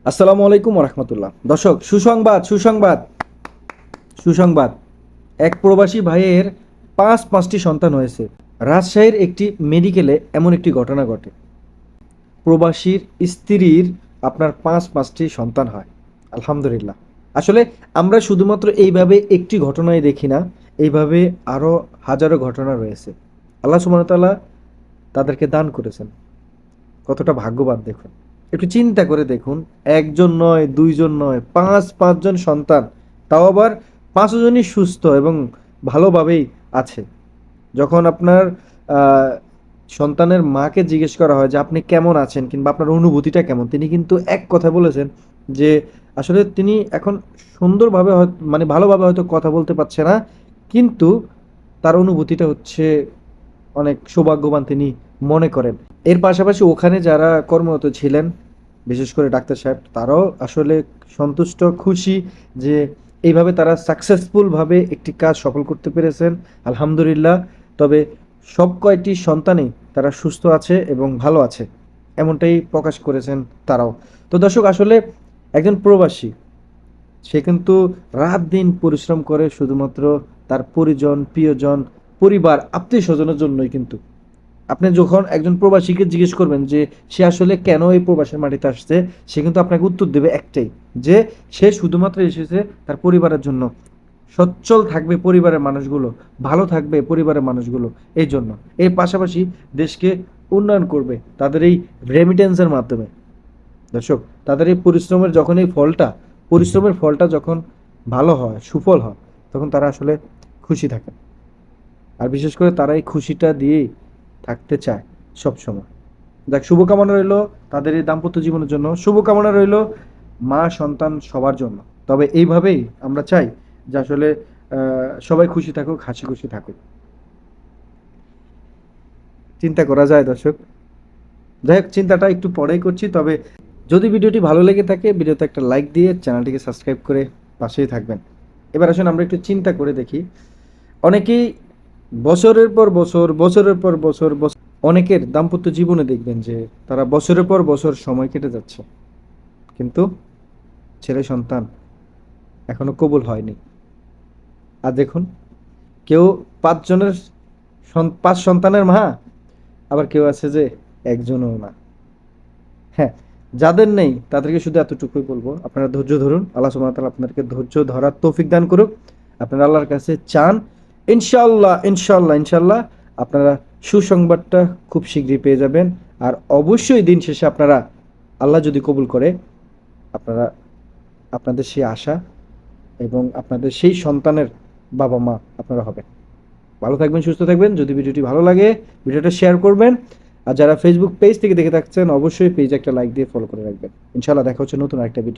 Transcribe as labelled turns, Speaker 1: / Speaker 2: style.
Speaker 1: আসসালামু আলাইকুম রহমতুল্লাহ। দর্শক, সুসংবাদ সুসংবাদ সুসংবাদ। এক প্রবাসী ভাইয়ের পাঁচটি সন্তান হয়েছে। রাজশাহীর একটি মেডিকেলে এমন একটি ঘটনা ঘটে। প্রবাসীর স্ত্রীর আপনার পাঁচটি সন্তান হয়। আলহামদুলিল্লাহ। আসলে আমরা শুধুমাত্র এইভাবে একটি ঘটনাই দেখি না, এইভাবে আরও হাজারো ঘটনা রয়েছে। আল্লাহ সুবহানাহু ওয়া তাআলা তাদেরকে দান করেছেন। কতটা ভাগ্যবান দেখুন। একটু চিন্তা করে দেখুন, একজন নয়, দুইজন নয়, পাঁচজন সন্তান। তাও আবার পাঁচজনই সুস্থ এবং ভালোভাবেই আছে। যখন আপনার আহ, সন্তানের মাকে জিজ্ঞেস করা হয় যে আপনি কেমন আছেন কিংবা আপনার অনুভূতিটা কেমন, তিনি কিন্তু এক কথা বলেছেন যে আসলে তিনি এখন সুন্দরভাবে মানে ভালোভাবে হয়তো কথা বলতে পারছে না, কিন্তু তার অনুভূতিটা হচ্ছে অনেক সৌভাগ্যবান তিনি মনে করেন। এর পাশাপাশি ওখানে যারা কর্মরত ছিলেন, বিশেষ করে ডাক্তার সাহেব, তারাও আসলে সন্তুষ্ট, খুশি যে এইভাবে তারা সাকসেসফুলভাবে একটি কাজ সফল করতে পেরেছেন। আলহামদুলিল্লাহ। তবে সব কয়টি সন্তানই তারা সুস্থ আছে এবং ভালো আছে, এমনটাই প্রকাশ করেছেন তারাও। তো দর্শক, আসলে একজন প্রবাসী সে কিন্তু রাত দিন পরিশ্রম করে শুধুমাত্র তার পরিজন, প্রিয়জন, পরিবার, আত্মীয় স্বজনের জন্যই। কিন্তু আপনি যখন একজন প্রবাসীকে জিজ্ঞেস করবেন যে সে আসলে কেন এই প্রবাসের মাটিতে আসছে, সে কিন্তু আপনাকে উত্তর দেবে একটাই, যে সে শুধুমাত্র এসেছে তার পরিবারের জন্য। সচ্ছল থাকবে পরিবারের মানুষগুলো, ভালো থাকবে পরিবারের মানুষগুলো, এই জন্য। এর পাশাপাশি দেশকে উন্নয়ন করবে তাদের এই রেমিটেন্সের মাধ্যমে। দর্শক, তাদের এই পরিশ্রমের ফলটা যখন ভালো হয়, সুফল হয়, তখন তারা আসলে খুশি থাকে। আর বিশেষ করে তারা এই খুশিটা দিয়েই থাকতে চায় সব সময়। দেখ, শুভকামনা রইলো তাদের এই দাম্পত্য জীবনের জন্য, শুভকামনা রইলো মা সন্তান সবার জন্য। তবে এইভাবেই আমরা চাই যে আসলে সবাই খুশি থাকুক, হাসি খুশি থাকুক। চিন্তা করা যায় দর্শক। যাই হোক, চিন্তাটা একটু পরেই করছি। তবে যদি ভিডিওটি ভালো লেগে থাকে, ভিডিওতে একটা লাইক দিয়ে চ্যানেলটিকে সাবস্ক্রাইব করে পাশেই থাকবেন। এবার আসুন আমরা একটু চিন্তা করে দেখি। অনেকেই বছরের পর বছর, বছরের পর বছর, অনেকের দাম্পত্য জীবনে দেখবেন যে তারা বছরের পর বছর সময় কেটে যাচ্ছে, কিন্তু ছেলে সন্তান এখনো কবুল হয়নি। আর দেখুন, কেউ পাঁচজনের পাঁচ সন্তানের মা, আবার কেউ আছে যে একজনও না। হ্যাঁ, যাদের নেই তাদেরকে শুধু এতটুকুই বলবো, আপনারা ধৈর্য ধরুন। আল্লাহ সুবহানাহু ওয়া তাআলা আপনাদেরকে ধৈর্য ধরার তৌফিক দান করুক। আপনারা আল্লাহর কাছে চান, ইনশাআল্লাহ ইনশাআল্লাহ ইনশাআল্লাহ আপনারা সুসংবাদটা খুব শীঘ্রই পেয়ে যাবেন। আর অবশ্যই দিন শেষে আপনারা, আল্লাহ যদি কবুল করে, আপনারা আপনাদের সেই আশা এবং আপনাদের সেই সন্তানের বাবা মা আপনারা হবেন। ভালো থাকবেন, সুস্থ থাকবেন। যদি ভিডিওটি ভালো লাগে, ভিডিওটা শেয়ার করবেন। আর যারা ফেসবুক পেজ থেকে দেখে থাকছেন, অবশ্যই পেজে একটা লাইক দিয়ে ফলো করে রাখবেন। ইনশাআল্লাহ দেখা হচ্ছে নতুন একটা ভিডিও।